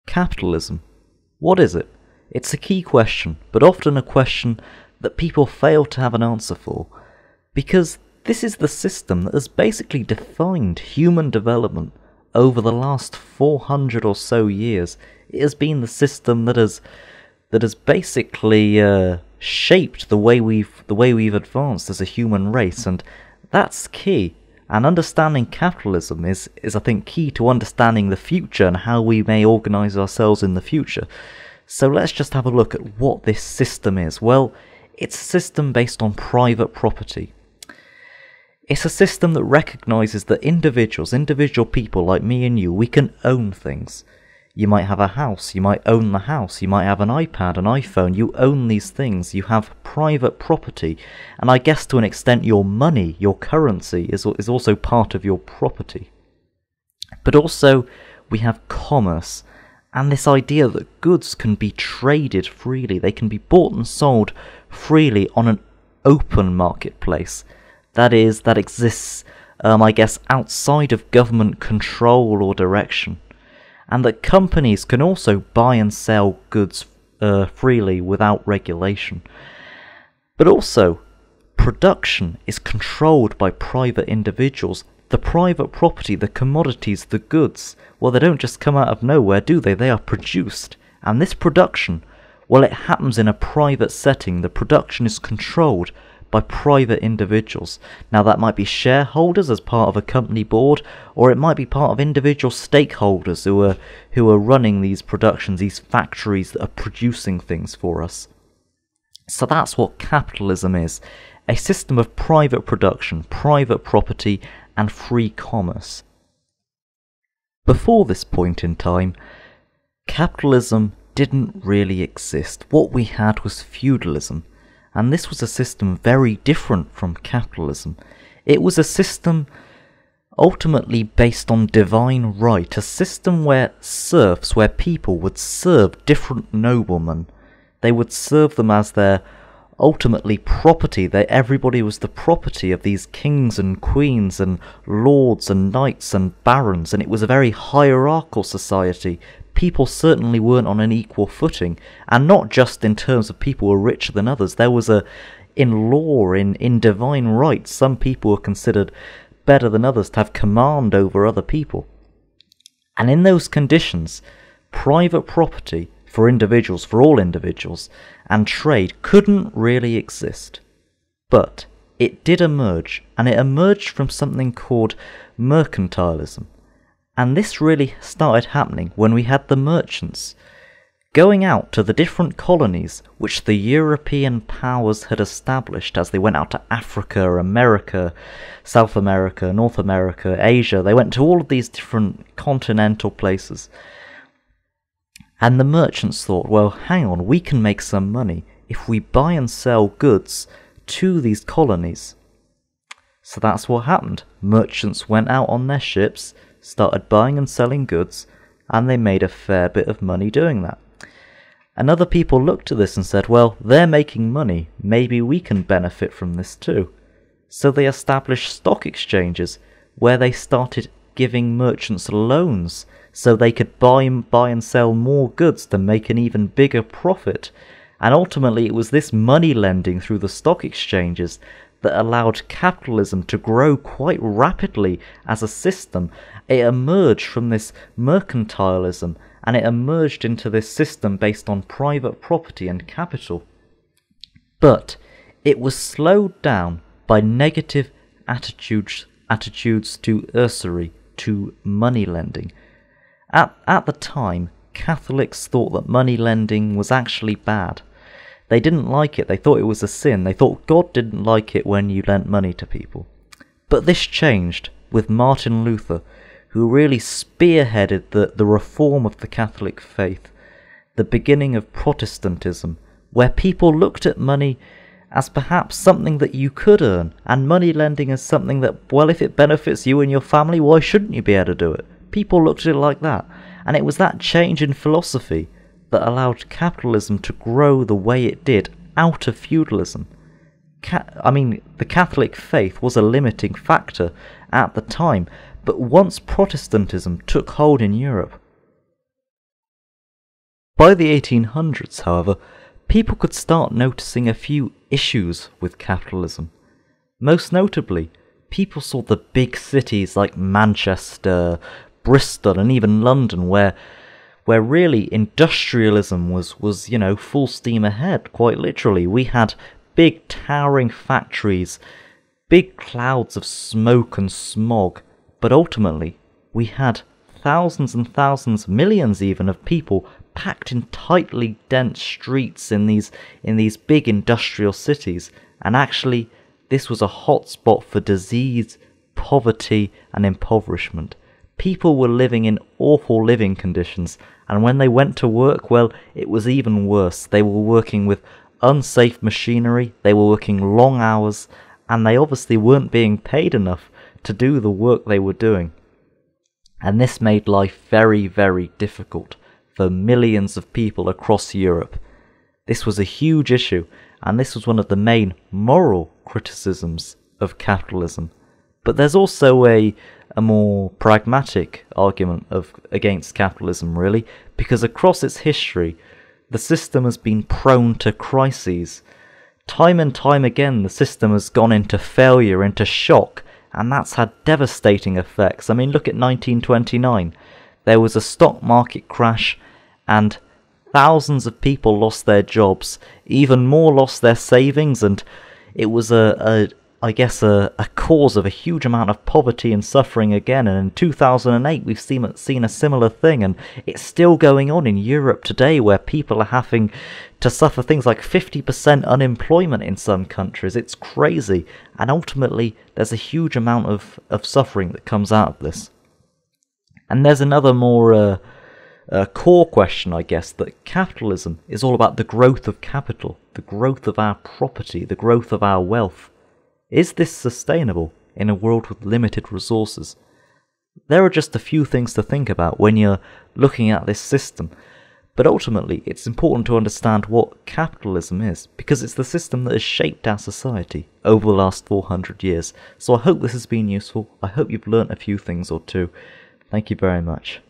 Capitalism. What is it? It's a key question, but often a question that people fail to have an answer for, because this is the system that has basically defined human development over the last 400 or so years. It has been the system that has basically shaped the way we've advanced as a human race, and that's key. And understanding capitalism is I think key to understanding the future and how we may organise ourselves in the future. So let's just have a look at what this system is. Well, it's a system based on private property. It's a system that recognises that individual people like me and you, we can own things. You might have a house, you might own the house, you might have an iPad, an iPhone, you own these things, you have private property, and I guess to an extent your money, your currency, is also part of your property. But also we have commerce, and this idea that goods can be traded freely, they can be bought and sold freely on an open marketplace. That exists, I guess, outside of government control or direction. And that companies can also buy and sell goods freely without regulation. But also, production is controlled by private individuals. The private property, the commodities, the goods, well, they don't just come out of nowhere, do they? They are produced. And this production, well, it happens in a private setting. The production is controlled by private individuals. Now that might be shareholders as part of a company board, or it might be part of individual stakeholders who are running these productions, these factories that are producing things for us. So that's what capitalism is, a system of private production, private property, and free commerce. Before this point in time, capitalism didn't really exist. What we had was feudalism. And this was a system very different from capitalism. It was a system ultimately based on divine right, a system where serfs, where people would serve different noblemen. They would serve them as their ultimately property. Everybody was the property of these kings and queens and lords and knights and barons, and it was a very hierarchical society. People certainly weren't on an equal footing, and not just in terms of people were richer than others. There was in law, in divine right, some people were considered better than others to have command over other people. And in those conditions, private property for individuals, for all individuals, and trade couldn't really exist. But it did emerge, and it emerged from something called mercantilism. And this really started happening when we had the merchants going out to the different colonies which the European powers had established as they went out to Africa, America, South America, North America, Asia. They went to all of these different continental places. And the merchants thought, well, hang on, we can make some money if we buy and sell goods to these colonies. So that's what happened. Merchants went out on their ships, started buying and selling goods, and they made a fair bit of money doing that. And other people looked at this and said, well, they're making money, maybe we can benefit from this too. So they established stock exchanges where they started giving merchants loans so they could buy and sell more goods to make an even bigger profit. And ultimately it was this money lending through the stock exchanges that allowed capitalism to grow quite rapidly as a system. It emerged from this mercantilism, and it emerged into this system based on private property and capital. But it was slowed down by negative attitudes to usury, to money lending. At the time, Catholics thought that money lending was actually bad. They didn't like it, they thought it was a sin, they thought God didn't like it when you lent money to people. But this changed with Martin Luther, who really spearheaded the reform of the Catholic faith, the beginning of Protestantism, where people looked at money as perhaps something that you could earn, and money lending as something that, well, if it benefits you and your family, why shouldn't you be able to do it? People looked at it like that, and it was that change in philosophy that allowed capitalism to grow the way it did out of feudalism. The Catholic faith was a limiting factor at the time, but once Protestantism took hold in Europe, By the 1800s, however, people could start noticing a few issues with capitalism. Most notably, people saw the big cities like Manchester, Bristol and even London where really industrialism was full steam ahead, quite literally. We had big towering factories, big clouds of smoke and smog, but ultimately we had thousands and thousands, millions even, of people packed in tightly dense streets in these big industrial cities, and actually this was a hotspot for disease, poverty and impoverishment. People were living in awful living conditions, and when they went to work, well, it was even worse. They were working with unsafe machinery, they were working long hours, and they obviously weren't being paid enough to do the work they were doing. And this made life very, very difficult for millions of people across Europe. This was a huge issue, and this was one of the main moral criticisms of capitalism. But there's also a more pragmatic argument against capitalism, really, because across its history, the system has been prone to crises. Time and time again, the system has gone into failure, into shock, and that's had devastating effects. I mean, look at 1929. There was a stock market crash, and thousands of people lost their jobs, even more lost their savings, and it was a cause of a huge amount of poverty and suffering again. And in 2008 we've seen a similar thing, and it's still going on in Europe today, where people are having to suffer things like 50% unemployment in some countries. It's crazy, and ultimately there's a huge amount of suffering that comes out of this. And there's another more core question, I guess, that capitalism is all about the growth of capital, the growth of our property, the growth of our wealth. Is this sustainable in a world with limited resources? There are just a few things to think about when you're looking at this system, but ultimately it's important to understand what capitalism is, because it's the system that has shaped our society over the last 400 years. So I hope this has been useful. I hope you've learnt a few things or two. Thank you very much.